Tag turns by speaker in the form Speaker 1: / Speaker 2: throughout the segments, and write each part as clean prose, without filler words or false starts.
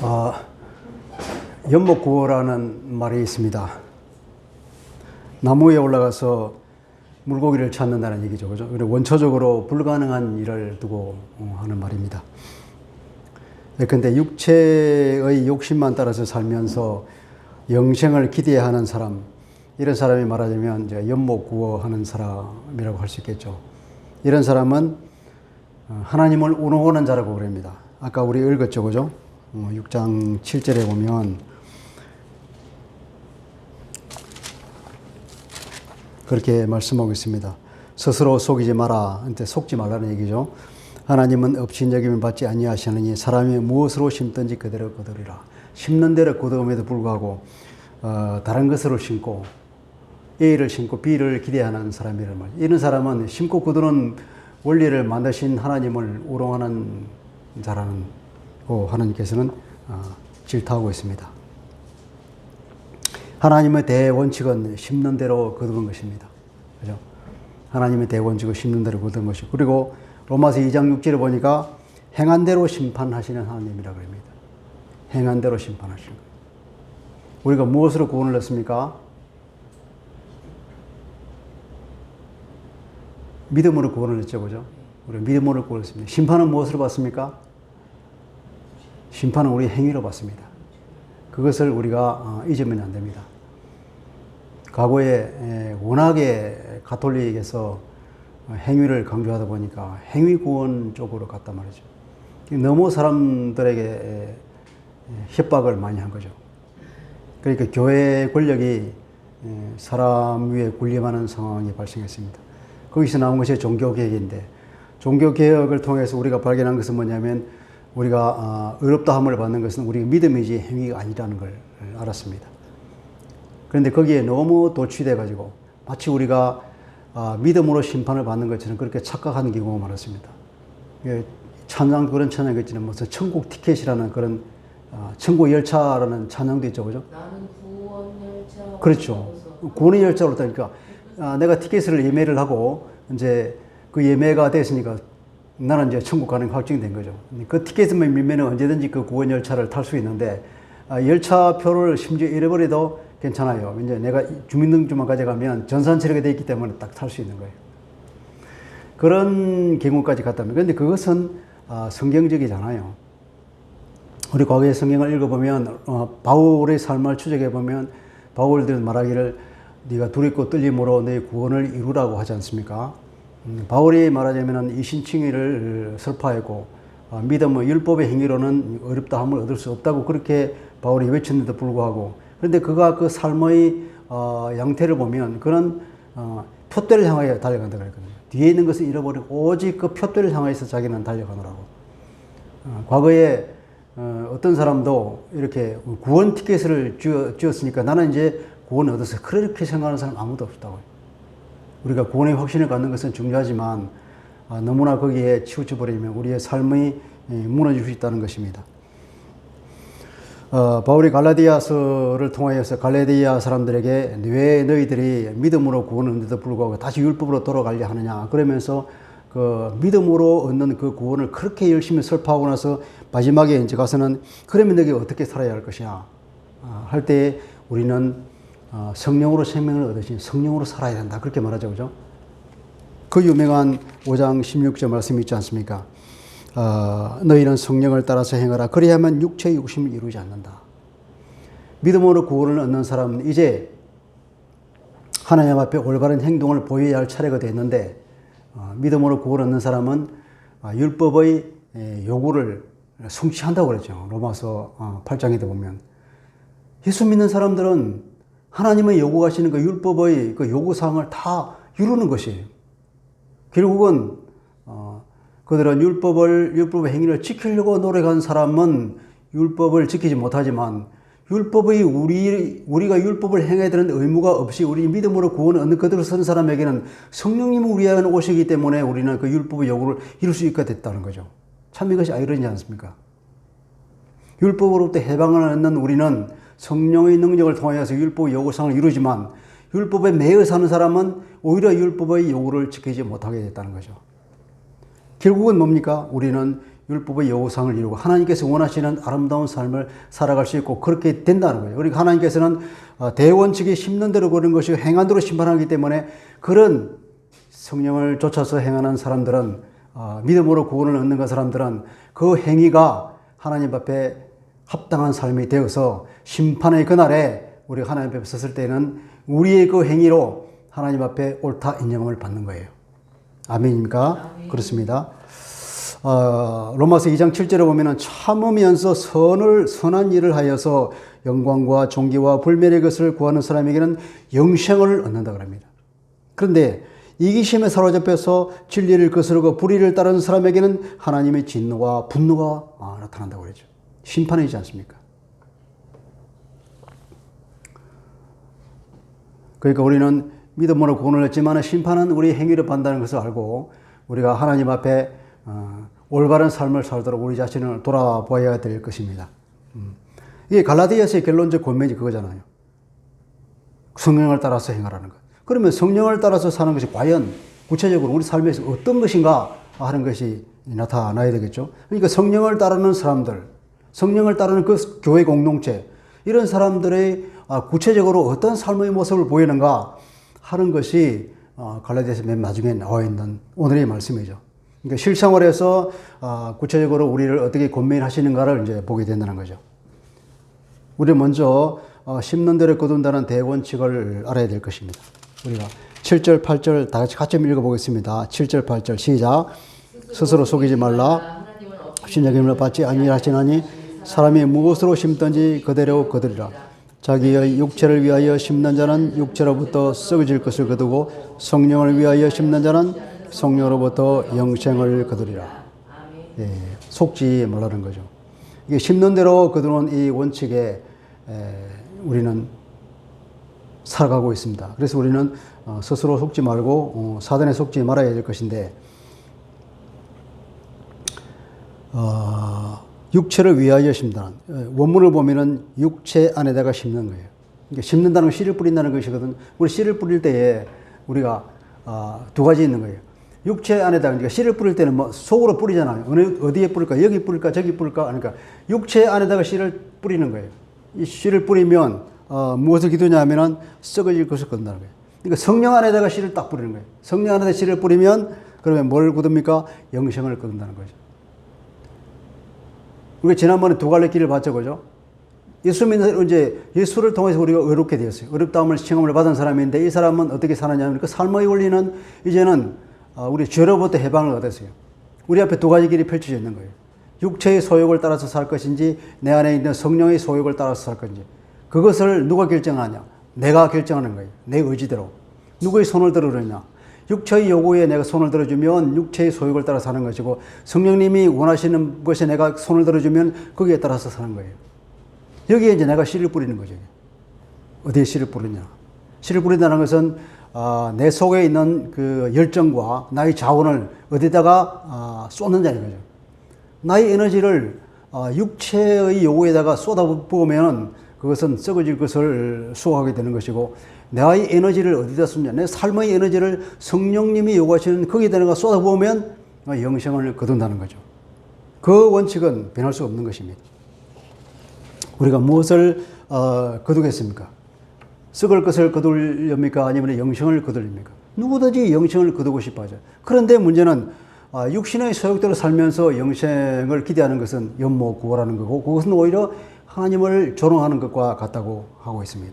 Speaker 1: 아, 연못구어라는 말이 있습니다. 나무에 올라가서 물고기를 찾는다는 얘기죠. 그죠? 원초적으로 불가능한 일을 두고 하는 말입니다. 근데 육체의 욕심만 따라서 살면서 영생을 기대하는 사람, 이런 사람이 말하자면 이제 연못구어하는 사람이라고 할 수 있겠죠. 이런 사람은 하나님을 우롱하는 자라고 그럽니다. 아까 우리 읽었죠, 그죠? 6장 7절에 보면 그렇게 말씀하고 있습니다. 스스로 속이지 마라. 한테 속지 말라는 얘기죠. 하나님은 업신여김을 받지 아니하시느니 사람이 무엇으로 심든지 그대로 거두리라. 심는 대로 거두음에도 불구하고 다른 것으로 심고 A를 심고 B를 기대하는 사람이란 말이에요. 이런 사람은 심고 거두는 원리를 만드신 하나님을 우롱하는 자라는 하나님께서는 질타하고 있습니다. 하나님의 대원칙은 심는 대로 거두는 것입니다. 그죠? 하나님의 대원칙은 심는 대로 거두는 것이고, 그리고 로마서 2장 6절에 보니까 행한 대로 심판하시는 하나님이라고 합니다. 행한 대로 심판하시는 거예요. 우리가 무엇으로 구원을 얻습니까? 믿음으로 구원을 얻죠, 그죠? 우리 믿음으로 구원을 얻습니다. 심판은 무엇으로 받습니까? 심판은 우리 행위로 받습니다. 그것을 우리가 잊으면 안 됩니다. 과거에 워낙에 가톨릭에서 행위를 강조하다 보니까 행위 구원 쪽으로 갔단 말이죠. 너무 사람들에게 협박을 많이 한 거죠. 그러니까 교회 권력이 사람 위에 군림하는 상황이 발생했습니다. 거기서 나온 것이 종교개혁인데, 종교개혁을 통해서 우리가 발견한 것은 뭐냐면 우리가 의롭다함을 받는 것은 우리 믿음이지 행위가 아니라는 걸 알았습니다. 그런데 거기에 너무 도취돼 가지고 마치 우리가 믿음으로 심판을 받는 것처럼 그렇게 착각하는 경우가 많았습니다. 찬양, 그런 찬양이 있지는 무슨 천국 티켓이라는 그런 천국 열차라는 찬양도 있죠, 그죠?
Speaker 2: 나는 구원 열차.
Speaker 1: 그렇죠. 구원의 열차로 다니까 내가 티켓을 예매를 하고 이제 그 예매가 됐으니까 나는 이제 천국 가는 게 확정된 거죠. 그 티켓만 밀면은 언제든지 그 구원 열차를 탈 수 있는데 열차표를 심지어 잃어버려도 괜찮아요. 이제 내가 주민등록증만 가져가면 전산처리가 되어 있기 때문에 딱 탈 수 있는 거예요. 그런 경우까지 갔다면, 그런데 그것은 성경적이잖아요. 우리 과거의 성경을 읽어보면 바울의 삶을 추적해보면 바울들은 말하기를 네가 두렵고 떨림으로 내 구원을 이루라고 하지 않습니까? 바울이 말하자면 이신칭의를 설파하고 믿음의 율법의 행위로는 어렵다함을 얻을 수 없다고 그렇게 바울이 외쳤는데도 불구하고, 그런데 그가 그 삶의 양태를 보면 그런 표대를 향하여 달려간다고 했거든요. 뒤에 있는 것을 잃어버리고 오직 그 표대를 향해서 자기는 달려가노라고. 과거에 어떤 사람도 이렇게 구원 티켓을 쥐었으니까 나는 이제 구원을 얻어서 그렇게 생각하는 사람 아무도 없다고요. 우리가 구원의 확신을 갖는 것은 중요하지만 너무나 거기에 치우쳐 버리면 우리의 삶이 무너질 수 있다는 것입니다. 바울이 갈라디아서를 통하여서 갈라디아 사람들에게 왜 너희들이 믿음으로 구원을 얻는데도 불구하고 다시 율법으로 돌아가려 하느냐, 그러면서 그 믿음으로 얻는 그 구원을 그렇게 열심히 설파하고 나서 마지막에 이제 가서는 그러면 너희가 어떻게 살아야 할 것이냐 할 때 우리는 성령으로 생명을 얻으신 성령으로 살아야 된다, 그렇게 말하죠, 그죠? 그 유명한 5장 16절 말씀이 있지 않습니까? 너희는 성령을 따라서 행하라. 그리하면 육체의 욕심을 이루지 않는다. 믿음으로 구원을 얻는 사람은 이제 하나님 앞에 올바른 행동을 보여야 할 차례가 됐는데, 믿음으로 구원을 얻는 사람은 율법의 요구를 성취한다고 그랬죠. 로마서 8장에도 보면 예수 믿는 사람들은 하나님의 요구하시는 그 율법의 그 요구사항을 다 이루는 것이에요. 결국은 그들은 율법의 행위를 지키려고 노력한 사람은 율법을 지키지 못하지만 우리가 율법을 행해야 되는 의무가 없이 우리 믿음으로 구원을 얻는 그들을 선 사람에게는 성령님은 우리에게 오시기 때문에 우리는 그 율법의 요구를 이룰 수 있게 됐다는 거죠. 참 이것이 아이러니지 않습니까? 율법으로부터 해방을 얻는 우리는 성령의 능력을 통하여서 율법의 요구사항을 이루지만 율법에 매여 사는 사람은 오히려 율법의 요구를 지키지 못하게 됐다는 거죠. 결국은 뭡니까? 우리는 율법의 요구사항을 이루고 하나님께서 원하시는 아름다운 삶을 살아갈 수 있고 그렇게 된다는 거예요. 그러니까 하나님께서는 대원칙이 심는 대로 그런 것이고 행한 대로 심판하기 때문에 그런 성령을 쫓아서 행하는 사람들은 믿음으로 구원을 얻는 그 사람들은 그 행위가 하나님 앞에 합당한 삶이 되어서 심판의 그날에 우리가 하나님 앞에 섰을 때는 우리의 그 행위로 하나님 앞에 옳다 인정을 받는 거예요. 아멘입니까? 아멘. 그렇습니다. 로마서 2장 7절에 보면은 참으면서 선한 일을 하여서 영광과 존귀와 불멸의 것을 구하는 사람에게는 영생을 얻는다 그럽니다. 그런데 이기심에 사로잡혀서 진리를 거스르고 불의를 따르는 사람에게는 하나님의 진노와 분노가 나타난다고 그러죠. 심판이지 않습니까? 그러니까 우리는 믿음으로 구원을 했지만 심판은 우리 행위를 판다는 것을 알고 우리가 하나님 앞에 올바른 삶을 살도록 우리 자신을 돌아봐야 될 것입니다. 이게 갈라디아서의 결론적 권면이 그거잖아요. 성령을 따라서 행하라는 것. 그러면 성령을 따라서 사는 것이 과연 구체적으로 우리 삶에서 어떤 것인가 하는 것이 나타나야 되겠죠. 그러니까 성령을 따르는 사람들, 성령을 따르는 그 교회 공동체, 이런 사람들의 구체적으로 어떤 삶의 모습을 보이는가 하는 것이 갈라디아서 맨 마지막에 나와 있는 오늘의 말씀이죠. 그러니까 실생활에서 구체적으로 우리를 어떻게 권면하시는가를 이제 보게 된다는 거죠. 우리 먼저 심는 대로 거둔다는 대원칙을 알아야 될 것입니다. 우리가 7절, 8절 다 같이 읽어보겠습니다. 7절, 8절 시작. 스스로 속이지 말라. 신적인 힘을 받지 아니하시나니 사람이 무엇으로 심든지 그대로 거두리라. 자기의 육체를 위하여 심는 자는 육체로부터 썩어질 것을 거두고 성령을 위하여 심는 자는 성령으로부터 영생을 거두리라. 예, 속지 말라는 거죠. 이게 심는 대로 거두는 이 원칙에 우리는 살아가고 있습니다. 그래서 우리는 스스로 속지 말고 사단에 속지 말아야 될 것인데 육체를 위하여 심다는 원문을 보면은 육체 안에다가 심는 거예요. 그러니까 심는다는 건 씨를 뿌린다는 것이거든. 우리 씨를 뿌릴 때에 우리가 두 가지 있는 거예요. 육체 안에다가 그러니까 씨를 뿌릴 때는 뭐 속으로 뿌리잖아요. 어디에 뿌릴까? 여기 뿌릴까? 저기 뿌릴까? 그러니까 육체 안에다가 씨를 뿌리는 거예요. 이 씨를 뿌리면 무엇을 기도냐면은 썩어질 것을 건다는 거예요. 그러니까 성령 안에다가 씨를 딱 뿌리는 거예요. 성령 안에다 씨를 뿌리면 그러면 뭘 거둡니까? 영생을 거둔다는 거죠. 우리가 지난번에 두 갈래 길을 봤죠, 그죠? 예수 믿는 이제 예수를 통해서 우리가 의롭게 되었어요. 의롭다함을 칭함을 받은 사람인데 이 사람은 어떻게 사느냐면 그 삶의 원리는 이제는 우리 죄로부터 해방을 얻었어요. 우리 앞에 두 가지 길이 펼쳐져 있는 거예요. 육체의 소욕을 따라서 살 것인지 내 안에 있는 성령의 소욕을 따라서 살 건지 그것을 누가 결정하냐? 내가 결정하는 거예요. 내 의지대로. 누구의 손을 들으느냐? 육체의 요구에 내가 손을 들어주면 육체의 소욕을 따라 사는 것이고 성령님이 원하시는 것에 내가 손을 들어주면 거기에 따라서 사는 거예요. 여기에 이제 내가 씨를 뿌리는 거죠. 어디에 씨를 뿌리냐? 씨를 뿌린다는 것은 내 속에 있는 그 열정과 나의 자원을 어디다가 쏟는다는 거죠. 나의 에너지를 육체의 요구에다가 쏟아부으면 그것은 썩어질 것을 수호하게 되는 것이고 나의 에너지를 어디다 쏟냐? 내 삶의 에너지를 성령님이 요구하시는 거기에다가 쏟아부으면 영생을 거둔다는 거죠. 그 원칙은 변할 수 없는 것입니다. 우리가 무엇을 거두겠습니까? 썩을 것을 거두렵니까? 아니면 영생을 거두렵니까? 누구든지 영생을 거두고 싶어 하죠. 그런데 문제는 육신의 소욕대로 살면서 영생을 기대하는 것은 연모구호라는 거고 그것은 오히려 하나님을 조롱하는 것과 같다고 하고 있습니다.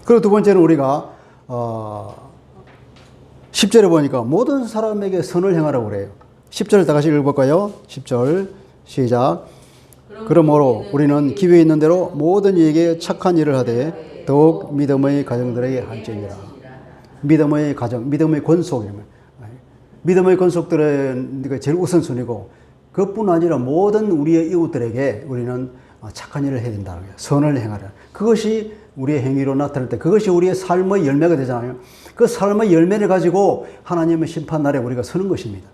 Speaker 1: 그리고 두 번째는 우리가 10절에 보니까 모든 사람에게 선을 행하라고 그래요. 10절을 다 같이 읽어볼까요? 10절 시작. 그러므로 우리는 기회에 있는 대로 모든 이에게 착한 일을 하되 더욱 믿음의 가정들에게 할지니라. 믿음의 가정, 믿음의 권속. 믿음의 권속들은 제일 우선순위고 그뿐 아니라 모든 우리의 이웃들에게 우리는 착한 일을 해야 된다는 거예요. 선을 행하라. 그것이 우리의 행위로 나타날 때 그것이 우리의 삶의 열매가 되잖아요. 그 삶의 열매를 가지고 하나님의 심판날에 우리가 서는 것입니다.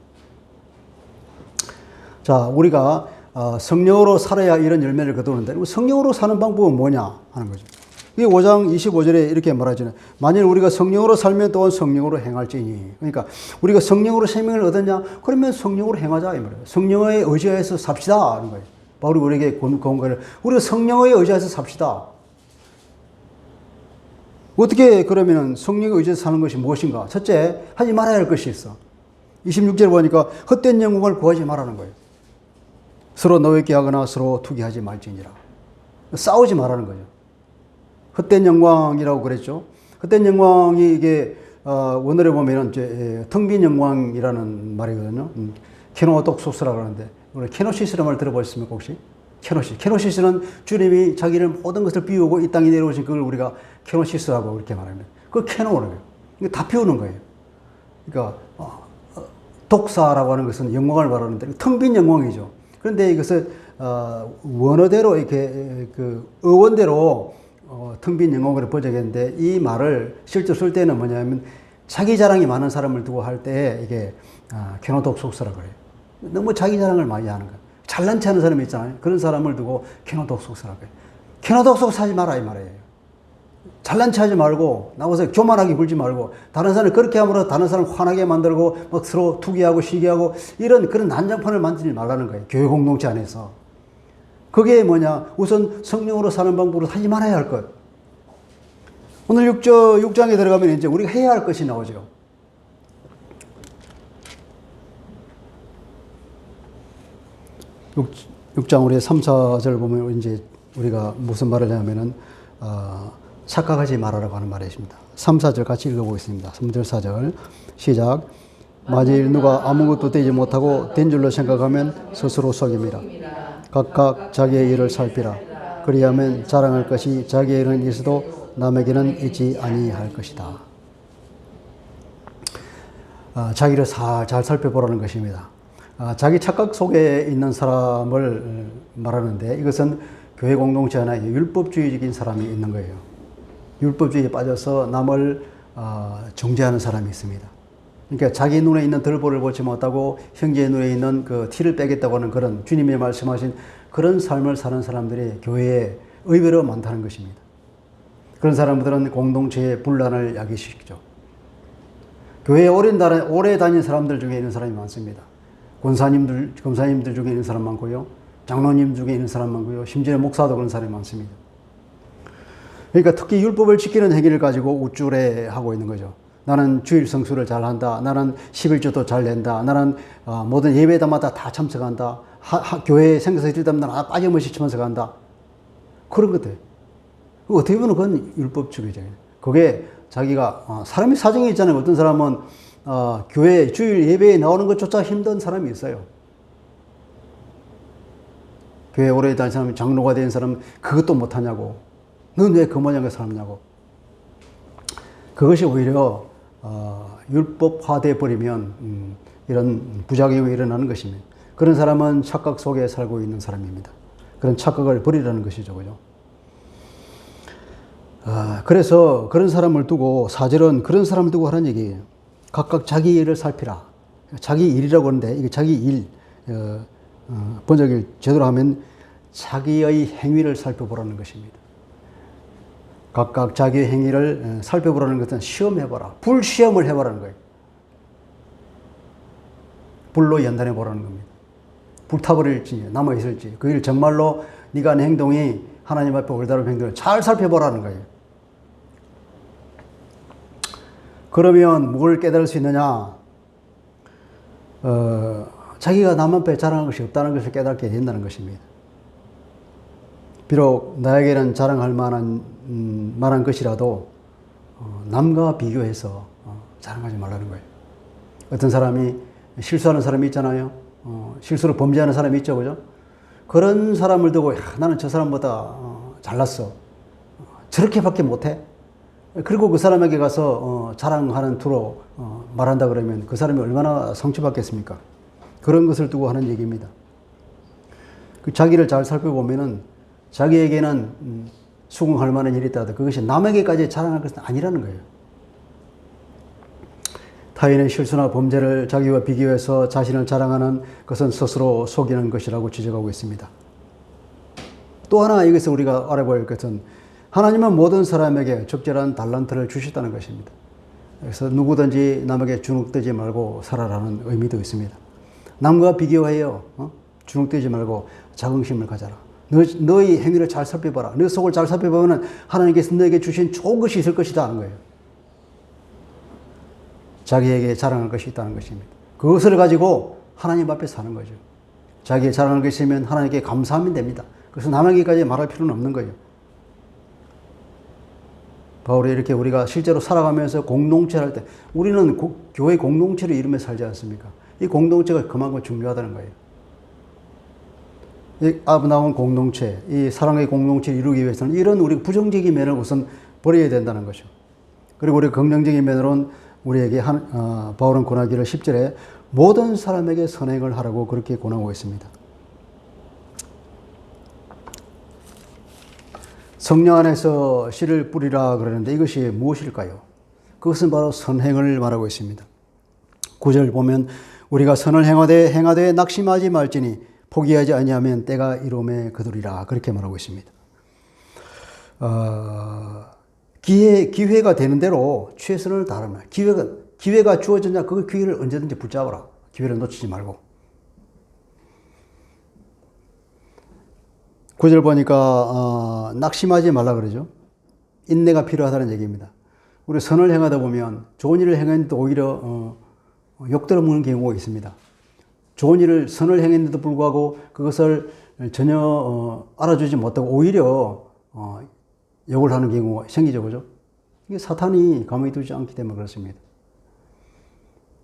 Speaker 1: 자, 우리가 성령으로 살아야 이런 열매를 거두는데 성령으로 사는 방법은 뭐냐 하는 거죠. 이 5장 25절에 이렇게 말하잖아요. 만일 우리가 성령으로 살면 또한 성령으로 행할지니. 그러니까 우리가 성령으로 생명을 얻었냐? 그러면 성령으로 행하자 이 말이에요. 성령의 의지하에서 삽시다 하는 거예요. 바울이 우리에게 권고를 우리가 성령의 의지하에서 삽시다. 어떻게 그러면 성령의 의지에서 사는 것이 무엇인가? 첫째, 하지 말아야 할 것이 있어. 26절 보니까 헛된 영광을 구하지 말라는 거예요. 서로 노엽게 하거나 서로 투기하지 말지니라. 싸우지 말라는 거예요. 헛된 영광이라고 그랬죠. 헛된 영광이 이게 원어를 보면은 텅 빈 영광이라는 말이거든요. 케노독소스라고 하는데 우리 케노시스라는 말 들어보셨습니까 혹시? 케노시스는 주님이 자기를 모든 것을 비우고 이 땅에 내려오신 그걸 우리가 케노시스라고 이렇게 말합니다. 그걸 케노라고 해요. 이거 다 비우는 거예요. 그러니까 독사라고 하는 것은 영광을 말하는데 텅 빈 영광이죠. 그런데 이것을 원어대로 이렇게 그 어원대로 텅 빈 영광으로 번역했는데 이 말을 실제로 쓸 때는 뭐냐면 자기 자랑이 많은 사람을 두고 할 때 이게 케노독소스라고 그래요. 너무 자기 자랑을 많이 하는 거예요. 잘난 체 하는 사람이 있잖아요. 그런 사람을 두고 케노독소스라고 해요. 케노독소스 하지 마라 이 말이에요. 잘난 체 하지 말고 나와서 교만하게 굴지 말고 다른 사람을 그렇게 함으로 다른 사람을 화나게 만들고 막 서로 투기하고 시기하고 이런 그런 난장판을 만들지 말라는 거예요. 교회 공동체 안에서. 그게 뭐냐? 우선 성령으로 사는 방법으로 하지 말아야 할 것. 오늘 6장에 들어가면 이제 우리가 해야 할 것이 나오죠. 6장 우리 3, 4절 보면 이제 우리가 무슨 말을 하냐면은 착각하지 말아라고 하는 말이 있습니다. 3, 4절 같이 읽어보겠습니다. 3절, 4절 시작. 만일 누가 아무것도 되지 못하고 된 줄로 생각하면 스스로 속임이라. 각각 자기의 일을 살피라. 그리하면 자랑할 것이 자기에게는 있어도 남에게는 있지 아니할 것이다. 자기를 잘 살펴보라는 것입니다. 자기 착각 속에 있는 사람을 말하는데 이것은 교회 공동체 안에 율법주의적인 사람이 있는 거예요. 율법주의에 빠져서 남을 정죄하는 사람이 있습니다. 그러니까 자기 눈에 있는 들보를 보지 못하고 형제의 눈에 있는 그 티를 빼겠다고 하는 그런 주님이 말씀하신 그런 삶을 사는 사람들이 교회에 의외로 많다는 것입니다. 그런 사람들은 공동체의 분란을 야기시키죠. 교회에 오래 다닌 사람들 중에 있는 사람이 많습니다. 검사님들 중에 있는 사람 많고요. 장로님 중에 있는 사람 많고요. 심지어 목사도 그런 사람이 많습니다. 그러니까 특히 율법을 지키는 행위를 가지고 우쭐해하고 있는 거죠. 나는 주일 성수를 잘한다. 나는 11조도 잘 낸다. 나는 모든 예배다마다 다 참석한다. 교회에 생겨서 있을 때마다 나는 빠짐없이 참석한다. 그런 것들. 어떻게 보면 그건 율법주의잖아요. 그게 자기가 사람이 사정이 있잖아요. 어떤 사람은 교회 주일 예배에 나오는 것조차 힘든 사람이 있어요. 교회 오래 다닌 사람, 장로가 된 사람 그것도 못하냐고. 넌 왜 그 모양의 사람이냐고. 그것이 오히려 율법화돼 버리면 이런 부작용이 일어나는 것입니다. 그런 사람은 착각 속에 살고 있는 사람입니다. 그런 착각을 버리라는 것이죠. 그죠? 그래서 그런 사람을 두고 사절은 그런 사람을 두고 하는 얘기예요. 각각 자기 일을 살피라. 자기 일이라고 하는데 이게 자기 일 번역을 제대로 하면 자기의 행위를 살펴보라는 것입니다. 각각 자기의 행위를 살펴보라는 것은 시험해봐라. 불시험을 해보라는 거예요. 불로 연단해보라는 겁니다. 불타버릴지 남아있을지 그 일 정말로 네가 하는 행동이 하나님 앞에 올바른 행동을 잘 살펴보라는 거예요. 그러면 뭘 깨달을 수 있느냐? 자기가 남 앞에 자랑할 것이 없다는 것을 깨닫게 된다는 것입니다. 비록 나에게는 자랑할 만한 것이라도 남과 비교해서 자랑하지 말라는 거예요. 어떤 사람이 실수하는 사람이 있잖아요. 실수로 범죄하는 사람이 있죠. 그죠? 그런 사람을 두고 나는 저 사람보다 잘났어. 저렇게밖에 못해? 그리고 그 사람에게 가서 자랑하는 투로 말한다 그러면 그 사람이 얼마나 상처받겠습니까? 그런 것을 두고 하는 얘기입니다. 그 자기를 잘 살펴보면은 자기에게는 수긍할 만한 일이 있다. 그것이 남에게까지 자랑할 것은 아니라는 거예요. 타인의 실수나 범죄를 자기와 비교해서 자신을 자랑하는 것은 스스로 속이는 것이라고 지적하고 있습니다. 또 하나 여기서 우리가 알아볼 것은 하나님은 모든 사람에게 적절한 달란트를 주셨다는 것입니다. 그래서 누구든지 남에게 주눅들지 말고 살아라는 의미도 있습니다. 남과 비교하여 주눅들지 말고 자긍심을 가져라. 너의 행위를 잘 살펴봐라. 너 속을 잘 살펴보면 하나님께서 너에게 주신 좋은 것이 있을 것이다 하는 거예요. 자기에게 자랑할 것이 있다는 것입니다. 그것을 가지고 하나님 앞에 사는 거죠. 자기의 자랑할 것이 있으면 하나님께 감사하면 됩니다. 그래서 남에게까지 말할 필요는 없는 거예요. 바울이 이렇게 우리가 실제로 살아가면서 공동체를 할 때 우리는 교회 공동체를 이루며 살지 않습니까? 이 공동체가 그만큼 중요하다는 거예요. 이 아름다운 공동체, 이 사랑의 공동체를 이루기 위해서는 이런 우리 부정적인 면을 우선 버려야 된다는 거죠. 그리고 우리 긍정적인 면으로는 우리에게 바울은 권하기를 10절에 모든 사람에게 선행을 하라고 그렇게 권하고 있습니다. 성령 안에서 씨를 뿌리라 그러는데 이것이 무엇일까요? 그것은 바로 선행을 말하고 있습니다. 9절 보면 우리가 선을 행하되 낙심하지 말지니 포기하지 아니하면 때가 이름에 거두리라 그렇게 말하고 있습니다. 기회가 되는 대로 최선을 다하면 기회가 주어졌냐 그 기회를 언제든지 붙잡아라. 기회를 놓치지 말고. 9절 보니까 낙심하지 말라 그러죠. 인내가 필요하다는 얘기입니다. 우리 선을 행하다 보면 좋은 일을 행했는데 오히려 욕들어 먹는 경우가 있습니다. 좋은 일을 선을 행했는데도 불구하고 그것을 전혀 알아주지 못하고 오히려 욕을 하는 경우가 생기죠. 그죠? 이게 사탄이 가만히 두지 않기 때문에 그렇습니다.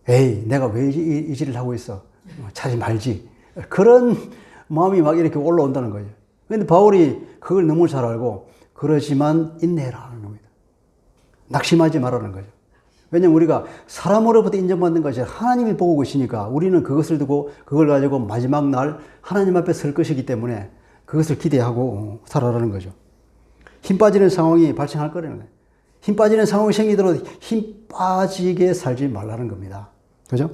Speaker 1: 에이, 내가 왜 이 짓을 하고 있어? 차지 말지. 그런 마음이 막 이렇게 올라온다는 거예요. 그런데 바울이 그걸 너무 잘 알고 그러지만 인내해라 하는 겁니다. 낙심하지 말라는 거죠. 왜냐하면 우리가 사람으로부터 인정받는 것이 하나님이 보고 계시니까 우리는 그것을 두고 그걸 가지고 마지막 날 하나님 앞에 설 것이기 때문에 그것을 기대하고 살아라는 거죠. 힘 빠지는 상황이 발생할 거라는 거예요. 힘 빠지는 상황이 생기도록 힘 빠지게 살지 말라는 겁니다. 그죠?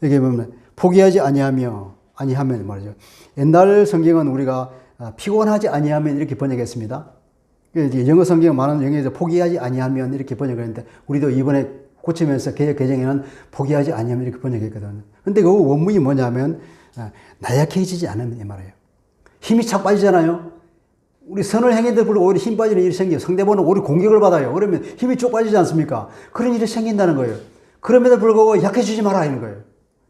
Speaker 1: 여기 보면 포기하지 아니하면 말이죠. 옛날 성경은 우리가 피곤하지 아니하면 이렇게 번역했습니다. 영어 성경 많은 영어에서 포기하지 아니하면 이렇게 번역했는데 우리도 이번에 고치면서 개역 개정에는 포기하지 아니하면 이렇게 번역했거든요. 근데 그 원문이 뭐냐면 나약해지지 않으면 이 말이에요. 힘이 착 빠지잖아요. 우리 선을 행했는데 불구하고 오히려 힘 빠지는 일이 생겨요. 상대방은 오히려 공격을 받아요. 그러면 힘이 쭉 빠지지 않습니까? 그런 일이 생긴다는 거예요. 그럼에도 불구하고 약해지지 마라 하는 거예요.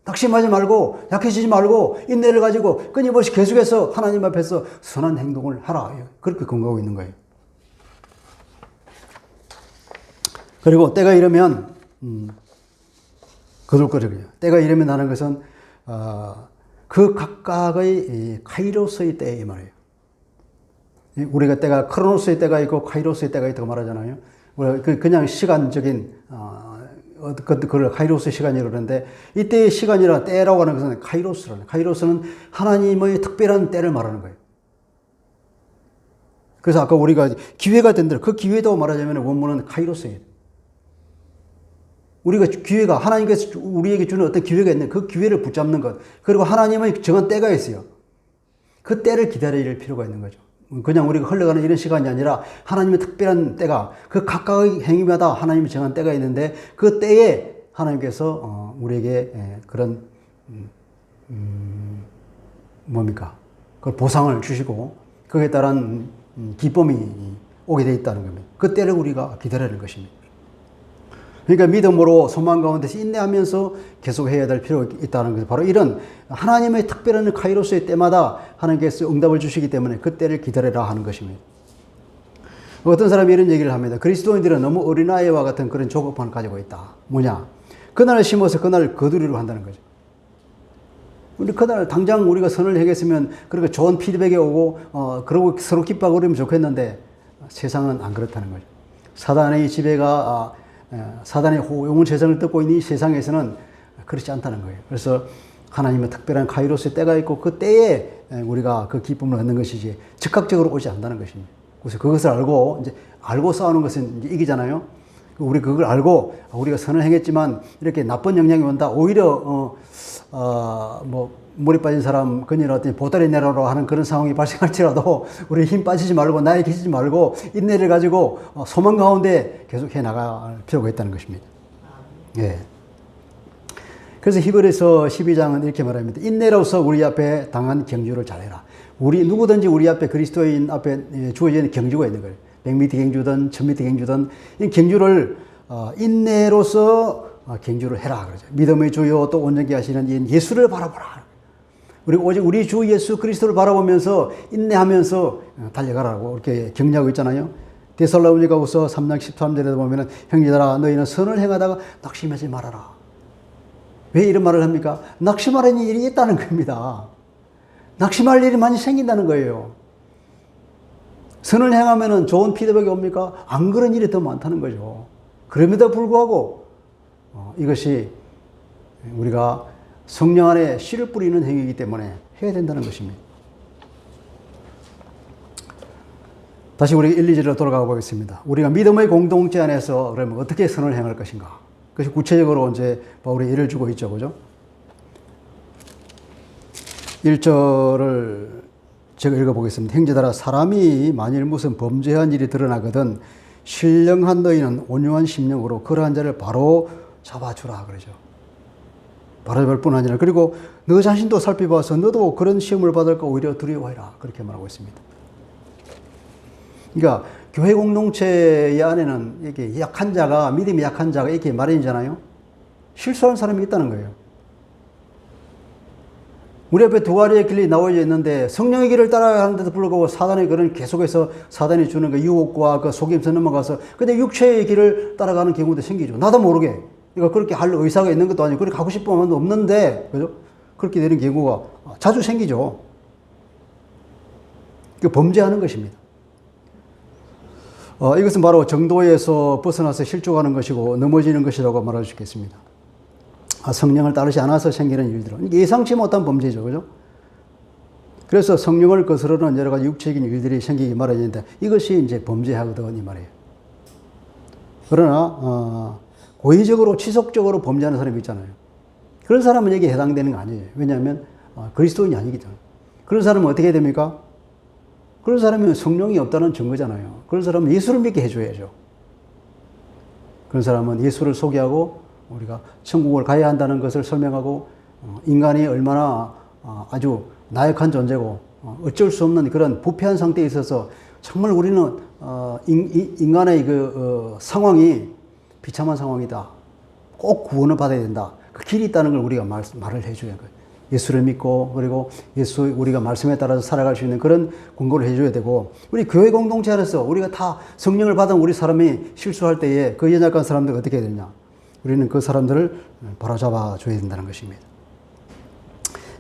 Speaker 1: 낙심하지 말고 약해지지 말고 인내를 가지고 끊임없이 계속해서 하나님 앞에서 선한 행동을 하라. 그렇게 권고하고 있는 거예요. 그리고 때가 이르면 거둘거리고요. 때가 이르면 하는 것은 그 각각의 카이로스의 때 이 말이에요. 우리가 때가 크로노스의 때가 있고 카이로스의 때가 있다고 말하잖아요. 우리가 그냥 시간적인 그걸 카이로스의 시간이라고 그러는데 이때의 시간이라 때라고 하는 것은 카이로스라는 카이로스는 하나님의 특별한 때를 말하는 거예요. 그래서 아까 우리가 기회가 된 대로 그 기회도 말하자면 원문은 카이로스예요. 우리가 기회가 하나님께서 우리에게 주는 어떤 기회가 있는데 그 기회를 붙잡는 것 그리고 하나님의 정한 때가 있어요. 그 때를 기다릴 필요가 있는 거죠. 그냥 우리가 흘러가는 이런 시간이 아니라 하나님의 특별한 때가 그 각각의 행위마다 하나님이 정한 때가 있는데 그 때에 하나님께서 우리에게 그런 뭡니까? 그 보상을 주시고 거기에 따른 기쁨이 오게 돼 있다는 겁니다. 그 때를 우리가 기다리는 것입니다. 그러니까 믿음으로 소망 가운데서 인내하면서 계속해야 될 필요가 있다는 것은 바로 이런 하나님의 특별한 카이로스의 때마다 하나님께서 응답을 주시기 때문에 그 때를 기다려라 하는 것입니다. 어떤 사람이 이런 얘기를 합니다. 그리스도인들은 너무 어린아이와 같은 그런 조급함을 가지고 있다. 뭐냐? 그날을 심어서 그날을 거두리로 한다는 거죠. 우리 그날 당장 우리가 선을 행했으면 그렇게 좋은 피드백이 오고 그러고 서로 기뻐하고 그러면 좋겠는데 세상은 안 그렇다는 거죠. 사단의 지배가 사단의 호용을 세상을 뜯고 있는 이 세상에서는 그렇지 않다는 거예요. 그래서 하나님의 특별한 카이로스의 때가 있고 그 때에 우리가 그 기쁨을 얻는 것이지 즉각적으로 오지 않는다는 것입니다. 그래서 그것을 알고 알고 싸우는 것은 이제 이기잖아요. 우리 그걸 알고 우리가 선을 행했지만 이렇게 나쁜 영향이 온다. 오히려 물에 빠진 사람 건져놨더니 보따리 내려라 하는 그런 상황이 발생할지라도 우리 힘 빠지지 말고 나에 계시지 말고 인내를 가지고 소망 가운데 계속 해 나갈 필요가 있다는 것입니다. 예. 그래서 히브리서 12장은 이렇게 말합니다. 인내로서 우리 앞에 당한 경주를 잘해라. 누구든지 우리 앞에 그리스도인 앞에 주어지는 경주가 있는 거예요. 100m 경주든 1000m 경주든 이 경주를 인내로서 경주를 해라 그러죠. 믿음의 주요 또 온전케 하시는 이 예수를 바라보라. 그리고 오직 우리 주 예수 그리스도를 바라보면서 인내하면서 달려가라고 이렇게 격려하고 있잖아요. 데살로니가후서 3장 13절에 보면은 형제들아 너희는 선을 행하다가 낙심하지 말아라. 왜 이런 말을 합니까? 낙심하는 일이 있다는 겁니다. 낙심할 일이 많이 생긴다는 거예요. 선을 행하면은 좋은 피드백이 옵니까? 안 그런 일이 더 많다는 거죠. 그럼에도 불구하고 이것이 우리가 성령 안에 씨를 뿌리는 행위이기 때문에 해야 된다는 것입니다. 다시 우리 1, 2절로 돌아가 보겠습니다. 우리가 믿음의 공동체 안에서 그러면 어떻게 선을 행할 것인가? 그것이 구체적으로 이제 바울이 예를 주고 있죠. 그죠? 1절을 제가 읽어보겠습니다. 형제들아 사람이 만일 무슨 범죄한 일이 드러나거든 신령한 너희는 온유한 심령으로 그러한 자를 바로 잡아주라 그러죠. 바로 잡을 뿐 아니라 그리고 너 자신도 살펴봐서 너도 그런 시험을 받을까 오히려 두려워해라 그렇게 말하고 있습니다. 그러니까 교회 공동체 안에는 이렇게 약한 자가 믿음이 약한 자가 이렇게 마련이잖아요. 실수하는 사람이 있다는 거예요. 우리 앞에 두 가지의 길이 나오져 있는데 성령의 길을 따라가는데도 불구하고 사단의 길은 계속해서 사단이 주는 그 유혹과 그 속임수 넘어가서 근데 육체의 길을 따라가는 경우도 생기죠. 나도 모르게. 그러니까 그렇게 할 의사가 있는 것도 아니고 그렇게 하고 싶은 마음도 없는데 그죠? 그렇게 되는 경우가 자주 생기죠. 그 범죄하는 것입니다. 이것은 바로 정도에서 벗어나서 실족하는 것이고 넘어지는 것이라고 말할 수 있겠습니다. 성령을 따르지 않아서 생기는 일들은 예상치 못한 범죄죠. 그죠? 그래서 성령을 거스르는 여러 가지 육체적인 일들이 생기기 마련인데 이것이 이제 범죄하거든 이 말이에요. 그러나 고의적으로 지속적으로 범죄하는 사람이 있잖아요. 그런 사람은 여기에 해당되는 거 아니에요. 왜냐하면 그리스도인이 아니기 때문에. 그런 사람은 어떻게 됩니까? 그런 사람은 성령이 없다는 증거잖아요. 그런 사람은 예수를 믿게 해줘야죠. 그런 사람은 예수를 소개하고 우리가 천국을 가야 한다는 것을 설명하고 인간이 얼마나 아주 나약한 존재고 어쩔 수 없는 그런 부패한 상태에 있어서 정말 우리는 인간의 그 상황이 비참한 상황이다. 꼭 구원을 받아야 된다. 그 길이 있다는 걸 우리가 말을 해줘야 돼요. 예수를 믿고 그리고 예수 우리가 말씀에 따라서 살아갈 수 있는 그런 권고를 해줘야 되고 우리 교회 공동체 안에서 우리가 다 성령을 받은 우리 사람이 실수할 때에 그 연약한 사람들 어떻게 해야 되냐? 우리는 그 사람들을 바로잡아 줘야 된다는 것입니다.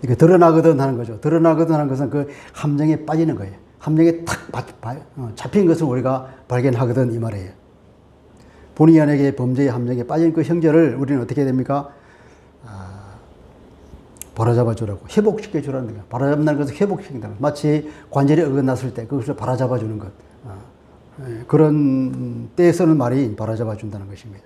Speaker 1: 이게 드러나거든 하는 거죠. 드러나거든 하는 것은 그 함정에 빠지는 거예요. 함정에 탁 잡힌 것을 우리가 발견하거든 이 말이에요. 본의 아니게 범죄의 함정에 빠진 그 형제를 우리는 어떻게 해야 됩니까? 바로잡아 주라고 회복시켜 주라는 거예요. 바로잡는 것은 회복시킨다. 마치 관절이 어긋났을 때 그것을 바로잡아 주는 것. 그런 때에 쓰는 말이 바로잡아 준다는 것입니다.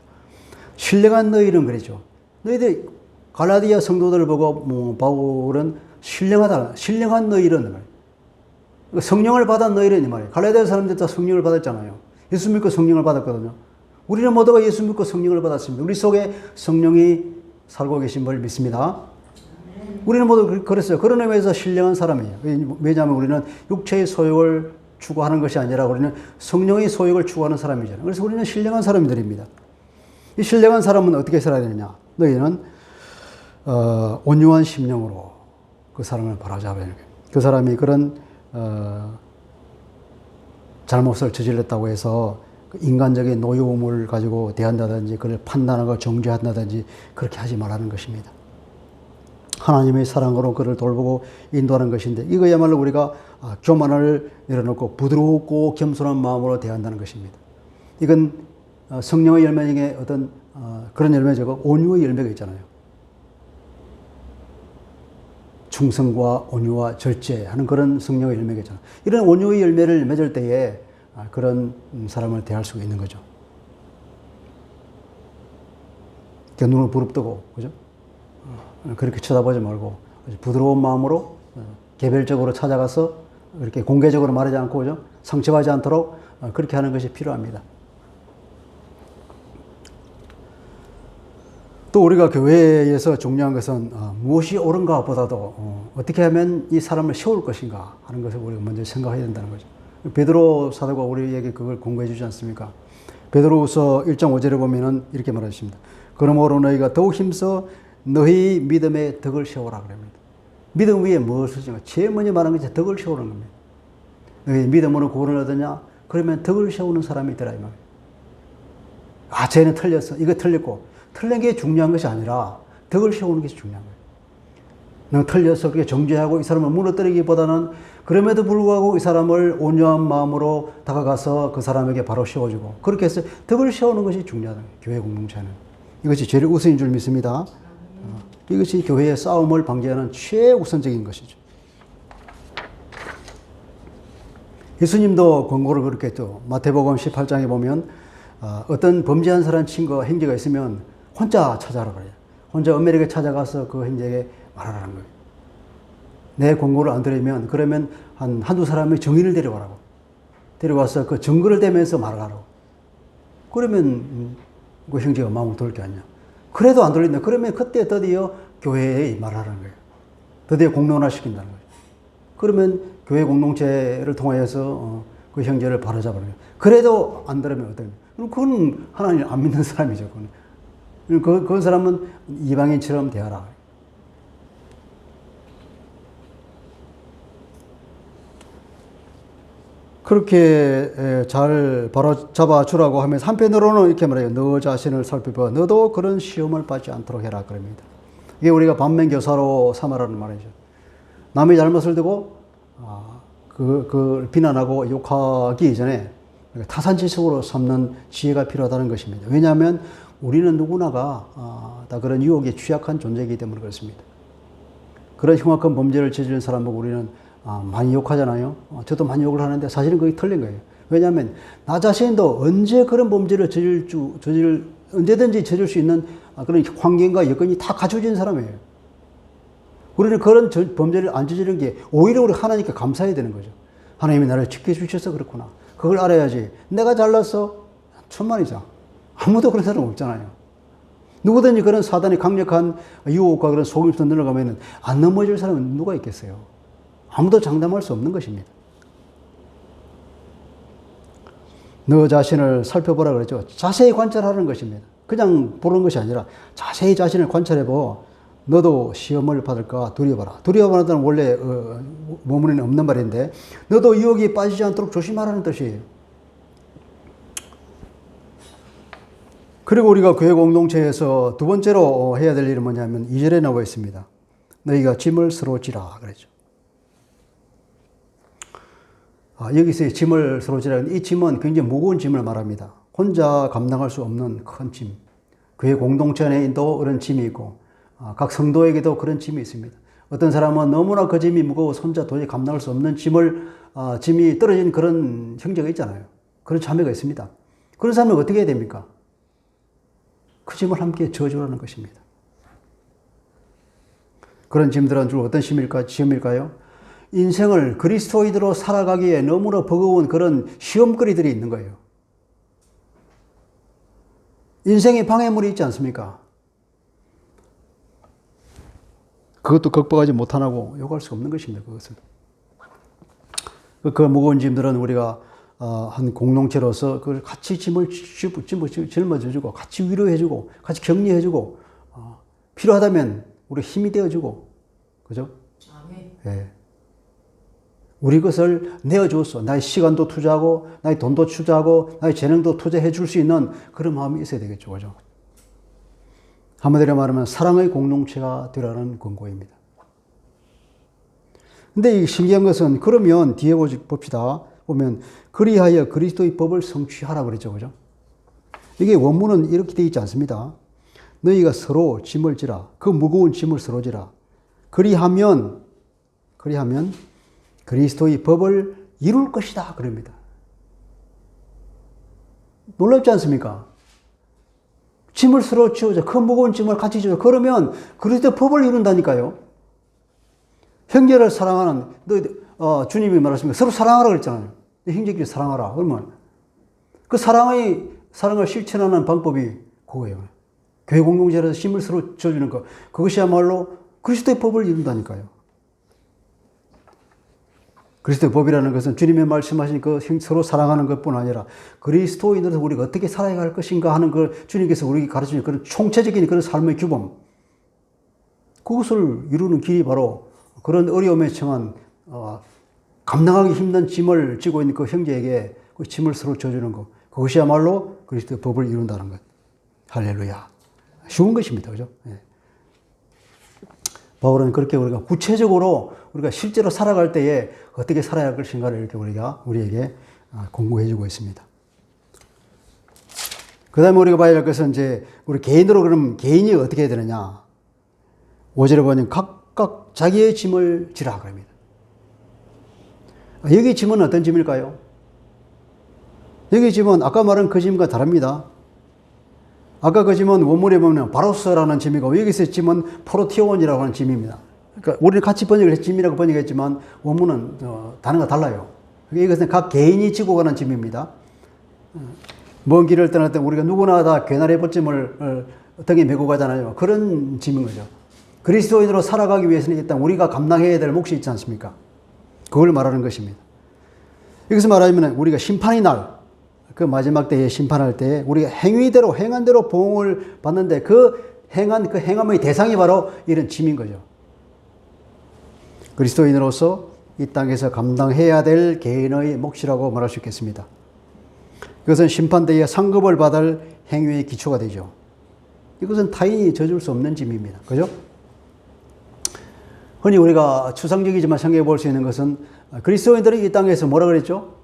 Speaker 1: 신령한 너희는 그랬죠. 너희들 갈라디아 성도들을 보고 바울은 신령한 너희는 성령을 받은 너희는 이 말이에요. 갈라디아 사람들 다 성령을 받았잖아요. 예수 믿고 성령을 받았거든요. 우리는 모두가 예수 믿고 성령을 받았습니다. 우리 속에 성령이 살고 계신 걸 믿습니다. 우리는 모두 그랬어요. 그런 의미에서 신령한 사람이에요. 왜냐하면 우리는 육체의 소욕을 추구하는 것이 아니라 우리는 성령의 소욕을 추구하는 사람이잖아요. 그래서 우리는 신령한 사람들입니다. 이 신령한 사람은 어떻게 살아야 되느냐? 너희는 온유한 심령으로 그 사람을 바로잡아야 돼요. 그 사람이 그런 잘못을 저질렀다고 해서 인간적인 노여움을 가지고 대한다든지 그를 판단하고 정죄한다든지 그렇게 하지 말라는 것입니다. 하나님의 사랑으로 그를 돌보고 인도하는 것인데 이거야말로 우리가 교만을 내려놓고 부드럽고 겸손한 마음으로 대한다는 것입니다. 이건 성령의 열매 중에 어떤 그런 열매죠. 온유의 열매가 있잖아요. 충성과 온유와 절제하는 그런 성령의 열매가 있잖아요. 이런 온유의 열매를 맺을 때에 그런 사람을 대할 수가 있는 거죠. 눈을 부릅뜨고, 그죠? 그렇게 쳐다보지 말고 부드러운 마음으로 개별적으로 찾아가서 이렇게 공개적으로 말하지 않고 그죠? 상처하지 않도록 그렇게 하는 것이 필요합니다. 또 우리가 교회에서 중요한 것은 무엇이 옳은가 보다도 어떻게 하면 이 사람을 세울 것인가 하는 것을 우리가 먼저 생각해야 된다는 거죠. 베드로 사도가 우리에게 그걸 공부해 주지 않습니까? 베드로후서 1장 5절에 보면은 이렇게 말하십니다. 그러므로 너희가 더욱 힘써 너희 믿음의 덕을 세우라 그럽니다. 믿음 위에 무엇을 세우냐? 제일 먼저 말하는 것이 덕을 세우는 겁니다. 너희 믿음으로 구원을 얻으냐? 그러면 덕을 세우는 사람이 있더라 이 말이에요. 아, 쟤는 틀렸어. 이거 틀렸고. 틀린 게 중요한 것이 아니라 덕을 세우는 것이 중요한 거예요. 너가 틀려서 그렇게 정죄하고 이 사람을 무너뜨리기보다는 그럼에도 불구하고 이 사람을 온유한 마음으로 다가가서 그 사람에게 바로 세워주고 그렇게 해서 덕을 세우는 것이 중요하다. 교회 공동체는. 이것이 제일 우선인 줄 믿습니다. 이것이 교회의 싸움을 방지하는 최우선적인 것이죠. 예수님도 권고를 그렇게 했죠. 마태복음 18장에 보면 어떤 범죄한 사람 친구가 행제가 있으면 혼자 찾아라 그래요. 혼자 은밀하게 찾아가서 그 행제에게 말하라는 거예요. 내 권고를 안 들으면 그러면 한두 사람이 증인을 데려와라고. 데려와서 그 증거를 대면서 말하라고. 그러면 그 형제가 마음을 돌게 하냐. 그래도 안 돌린다. 그러면 그때 드디어 교회에 말하라는 거예요. 드디어 공론화시킨다는 거예요. 그러면 교회 공동체를 통하여서 그 형제를 바로잡는 거예요. 그래도 안 들으면 어떡해. 그건 하나님 안 믿는 사람이죠. 그 사람은 이방인처럼 대하라. 그렇게 잘 바로 잡아주라고 하면서 한편으로는 이렇게 말해요. 너 자신을 살펴봐. 너도 그런 시험을 받지 않도록 해라. 그럽니다. 이게 우리가 반면교사로 삼아라는 말이죠. 남의 잘못을 두고 그걸 비난하고 욕하기 이전에 타산지석으로 삼는 지혜가 필요하다는 것입니다. 왜냐하면 우리는 누구나가 다 그런 유혹에 취약한 존재이기 때문에 그렇습니다. 그런 흉악한 범죄를 저지른 사람 보고 우리는 많이 욕하잖아요. 저도 많이 욕을 하는데 사실은 그게 틀린 거예요. 왜냐하면 나 자신도 언제 그런 범죄를 언제든지 저질 수 있는 그런 환경과 여건이 다 갖춰진 사람이에요. 우리는 그런 범죄를 안 저지른 게 오히려 우리 하나님께 감사해야 되는 거죠. 하나님이 나를 지켜주셔서 그렇구나. 그걸 알아야지. 내가 잘났어? 천만이죠. 아무도 그런 사람 없잖아요. 누구든지 그런 사단의 강력한 유혹과 그런 속임수 늘어가면 안 넘어질 사람은 누가 있겠어요? 아무도 장담할 수 없는 것입니다. 너 자신을 살펴보라 그랬죠. 자세히 관찰하는 것입니다. 그냥 보는 것이 아니라 자세히 자신을 관찰해보. 너도 시험을 받을까 두려워라. 두려워하는 원래 원문에는 없는 말인데 너도 유혹에 빠지지 않도록 조심하라는 뜻이에요. 그리고 우리가 교회 공동체에서 두 번째로 해야 될 일은 뭐냐면 2절에 나와 있습니다. 너희가 짐을 서로 지라 그랬죠. 여기서 짐을 서로 지라. 이 짐은 굉장히 무거운 짐을 말합니다. 혼자 감당할 수 없는 큰 짐. 교회 공동체 안에도 그런 짐이 있고 각 성도에게도 그런 짐이 있습니다. 어떤 사람은 너무나 그 짐이 무거워서 혼자 도저히 감당할 수 없는 짐이 떨어진 그런 형제가 있잖아요. 그런 자매가 있습니다. 그런 사람은 어떻게 해야 됩니까? 그 짐을 함께 져주라는 것입니다. 그런 짐들은 주로 어떤 시험일까요? 인생을 그리스도인으로 살아가기에 너무나 버거운 그런 시험거리들이 있는 거예요. 인생의 방해물이 있지 않습니까? 그것도 극복하지 못하고 요구할 수 없는 것입니다. 그것은. 그 무거운 짐들은 우리가 한 공동체로서 그걸 같이 짐을 짊어져주고 같이 위로해주고 같이 격려해주고 필요하다면 우리 힘이 되어주고 그죠? 예. 우리 것을 내어주었어. 나의 시간도 투자하고 나의 돈도 투자하고 나의 재능도 투자해 줄 수 있는 그런 마음이 있어야 되겠죠. 그죠? 한마디로 말하면 사랑의 공동체가 되라는 권고입니다. 근데 이 신기한 것은 그러면 뒤에 봅시다. 보면 그리하여 그리스도의 법을 성취하라 그랬죠. 그죠? 이게 원문은 이렇게 되어 있지 않습니다. 너희가 서로 짐을 지라. 그 무거운 짐을 서로 지라. 그리하면 그리스도의 법을 이룰 것이다. 그럽니다. 놀랍지 않습니까? 짐을 서로 지어줘. 그 무거운 짐을 같이 지어줘. 그러면 그리스도의 법을 이룬다니까요. 형제를 사랑하는, 주님이 말하십니까? 서로 사랑하라 그랬잖아요. 형제끼리 사랑하라. 그러면 그 사랑을 실천하는 방법이 그거예요. 교회 공동체에서 힘을 서로 줘주는 것. 그것이야말로 그리스도의 법을 이룬다니까요. 그리스도의 법이라는 것은 주님의 말씀하신 그 서로 사랑하는 것뿐 아니라 그리스도인으로서 우리가 어떻게 살아야 할 것인가 하는 걸 주님께서 우리에게 가르치는 그런 총체적인 그런 삶의 규범. 그것을 이루는 길이 바로 그런 어려움에 처한 감당하기 힘든 짐을 지고 있는 그 형제에게 그 짐을 서로 져주는 것. 그것이야말로 그리스도의 법을 이룬다는 것. 할렐루야. 쉬운 것입니다. 그죠? 예. 바울은 그렇게 우리가 구체적으로 우리가 실제로 살아갈 때에 어떻게 살아야 할 것인가를 이렇게 우리에게 공부해 주고 있습니다. 그 다음에 우리가 봐야 할 것은 이제 우리 개인으로 그럼 개인이 어떻게 해야 되느냐. 5절에 보면 각각 자기의 짐을 지라 그럽니다. 여기 짐은 어떤 짐일까요? 여기 짐은 아까 말한 그 짐과 다릅니다. 아까 그 짐은 원문에 보면 바로스라는 짐이고 여기서 짐은 프로티온이라고 하는 짐입니다. 그러니까 우리는 같이 번역을 해서 짐이라고 번역했지만 원문은 단어가 달라요. 이것은 각 개인이 지고 가는 짐입니다. 먼 길을 떠날 때 우리가 누구나 다 괴나리 벗짐을 등에 메고 가잖아요. 그런 짐인 거죠. 그리스도인으로 살아가기 위해서는 일단 우리가 감당해야 될 몫이 있지 않습니까? 그걸 말하는 것입니다. 여기서 말하자면 우리가 심판의 날, 그 마지막 때에 심판할 때 우리가 행위대로 행한 대로 보응을 받는데 그 행함의 대상이 바로 이런 짐인 거죠. 그리스도인으로서 이 땅에서 감당해야 될 개인의 몫이라고 말할 수 있겠습니다. 이것은 심판 때에 상급을 받을 행위의 기초가 되죠. 이것은 타인이 져줄 수 없는 짐입니다. 그죠? 흔히 우리가 추상적이지만 생각해 볼 수 있는 것은 그리스도인들이 이 땅에서 뭐라 그랬죠?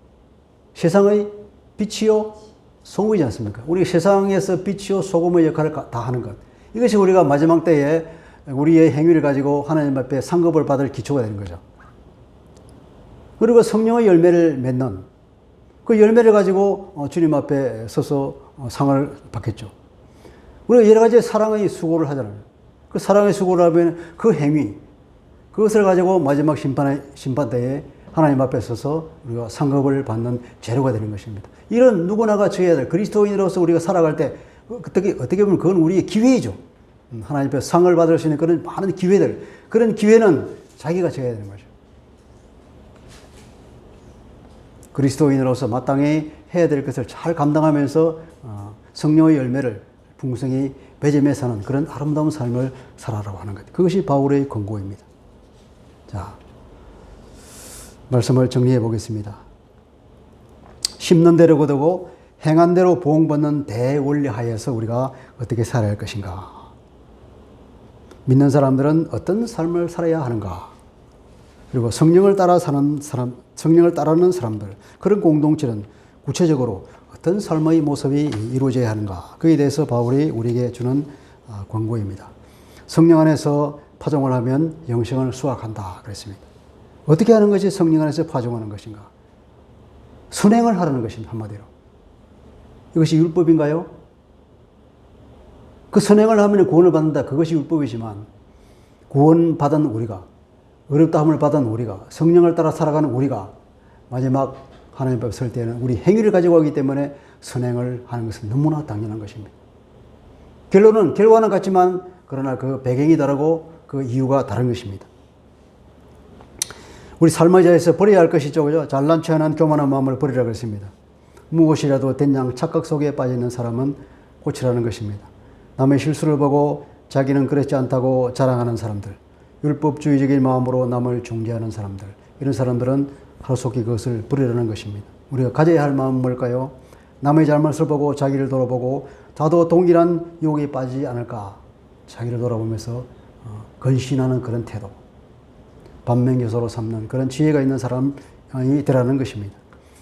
Speaker 1: 세상의 빛이요 소금이지 않습니까? 우리 세상에서 빛이요 소금의 역할을 다 하는 것. 이것이 우리가 마지막 때에 우리의 행위를 가지고 하나님 앞에 상급을 받을 기초가 되는 거죠. 그리고 성령의 열매를 맺는 그 열매를 가지고 주님 앞에 서서 상을 받겠죠. 우리가 여러 가지 사랑의 수고를 하잖아요. 그 사랑의 수고를 하면 그 행위, 그것을 가지고 마지막 심판 때에 하나님 앞에 서서 우리가 상급을 받는 재료가 되는 것입니다. 이런 누구나가 져야 될 그리스도인으로서 우리가 살아갈 때 어떻게 보면 그건 우리의 기회이죠. 하나님 앞에 상을 받을 수 있는 그런 많은 기회들, 그런 기회는 자기가 져야 되는 거죠. 그리스도인으로서 마땅히 해야 될 것을 잘 감당하면서 성령의 열매를 풍성히 맺으며 사는 그런 아름다운 삶을 살아라고 하는 것. 그것이 바울의 권고입니다. 자, 말씀을 정리해 보겠습니다. 심는 대로 거두고 행한 대로 보응받는 대원리 하에서 우리가 어떻게 살아야 할 것인가? 믿는 사람들은 어떤 삶을 살아야 하는가? 그리고 성령을 따르는 사람들, 그런 공동체는 구체적으로 어떤 삶의 모습이 이루어져야 하는가? 그에 대해서 바울이 우리에게 주는 권고입니다. 성령 안에서 파종을 하면 영생을 수확한다 그랬습니다. 어떻게 하는 것이 성령 안에서 파종하는 것인가? 선행을 하라는 것입니다. 한마디로. 이것이 율법인가요? 그 선행을 하면 구원을 받는다. 그것이 율법이지만 구원받은 우리가, 어렵다함을 받은 우리가, 성령을 따라 살아가는 우리가 마지막 하나님 앞에 설 때는 우리 행위를 가지고 가기 때문에 선행을 하는 것은 너무나 당연한 것입니다. 결과는 같지만 그러나 그 배경이 다르고 그 이유가 다른 것입니다. 우리 삶의 자리에서 버려야 할 것이죠. 그죠? 잘난 체하는 교만한 마음을 버리라 그랬습니다. 무엇이라도 된 양 착각 속에 빠져 있는 사람은 고치라는 것입니다. 남의 실수를 보고 자기는 그렇지 않다고 자랑하는 사람들, 율법주의적인 마음으로 남을 중재하는 사람들, 이런 사람들은 하루속히 그것을 버리라는 것입니다. 우리가 가져야 할 마음은 뭘까요? 남의 잘못을 보고 자기를 돌아보고 나도 동일한 유혹에 빠지지 않을까? 자기를 돌아보면서 근신하는 그런 태도, 반면교사로 삼는 그런 지혜가 있는 사람이 되라는 것입니다.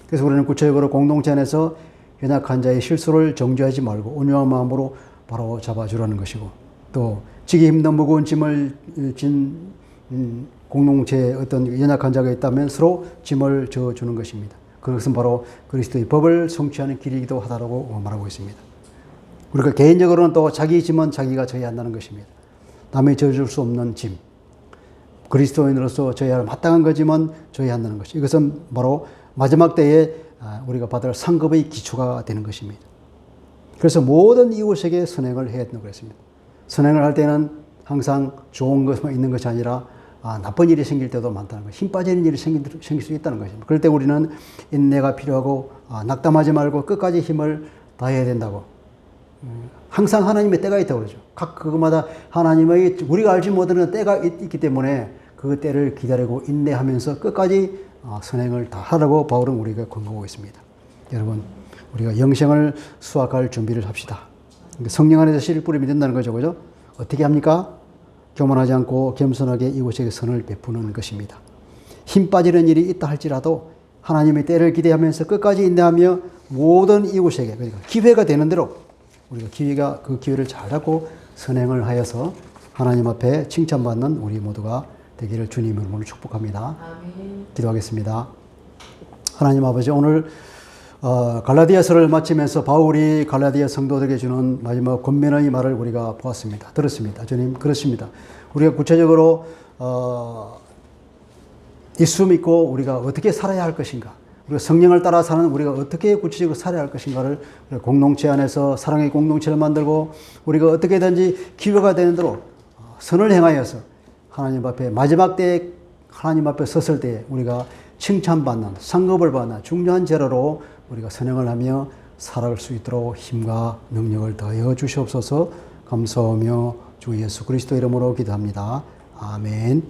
Speaker 1: 그래서 우리는 구체적으로 공동체 안에서 연약한 자의 실수를 정죄하지 말고 온유한 마음으로 바로 잡아주라는 것이고, 또 지기 힘든 무거운 짐을 진 공동체에 어떤 연약한 자가 있다면 서로 짐을 져주는 것입니다. 그것은 바로 그리스도의 법을 성취하는 길이기도 하다라고 말하고 있습니다. 우리가 개인적으로는 또 자기 짐은 자기가 져야 한다는 것입니다. 남이 져줄 수 없는 짐, 그리스도인으로서 져야 할 마땅한 거지만 져야 한다는 것이, 이것은 바로 마지막 때에 우리가 받을 상급의 기초가 되는 것입니다. 그래서 모든 이웃에게 선행을 해야 된다고 그랬습니다. 선행을 할 때는 항상 좋은 것만 있는 것이 아니라 나쁜 일이 생길 때도 많다는 것, 힘 빠지는 일이 생길 수 있다는 것입니다. 그럴 때 우리는 인내가 필요하고 낙담하지 말고 끝까지 힘을 다해야 된다고. 항상 하나님의 때가 있다고 그러죠. 각 그것마다 하나님의 우리가 알지 못하는 때가 있기 때문에 그 때를 기다리고 인내하면서 끝까지 선행을 다 하라고 바울은 우리가 권고하고 있습니다. 여러분, 우리가 영생을 수확할 준비를 합시다. 성령 안에서 씨를 뿌리면 된다는 거죠. 그죠? 어떻게 합니까? 교만하지 않고 겸손하게 이웃에게 선을 베푸는 것입니다. 힘 빠지는 일이 있다 할지라도 하나님의 때를 기대하면서 끝까지 인내하며 모든 이웃에게, 그러니까 기회가 되는 대로 우리가 그 기회를 잘 잡고 선행을 하여서 하나님 앞에 칭찬받는 우리 모두가 되기를 주님의 이름으로 축복합니다.
Speaker 2: 아멘.
Speaker 1: 기도하겠습니다. 하나님 아버지, 오늘 갈라디아서를 마치면서 바울이 갈라디아 성도들에게 주는 마지막 권면의 말을 우리가 보았습니다. 들었습니다. 주님, 그렇습니다. 우리가 구체적으로 예수 믿고 우리가 어떻게 살아야 할 것인가, 우리가 성령을 따라 사는 우리가 어떻게 구체적으로 살아야 할 것인가를 공동체 안에서 사랑의 공동체를 만들고 우리가 어떻게든지 기회가 되는 대로 선을 행하여서 하나님 앞에 마지막 때에 하나님 앞에 섰을 때 우리가 칭찬받는, 상급을 받는 중요한 재료로 우리가 선행을 하며 살아갈 수 있도록 힘과 능력을 더하여 주시옵소서. 감사하며 주 예수 그리스도 이름으로 기도합니다. 아멘.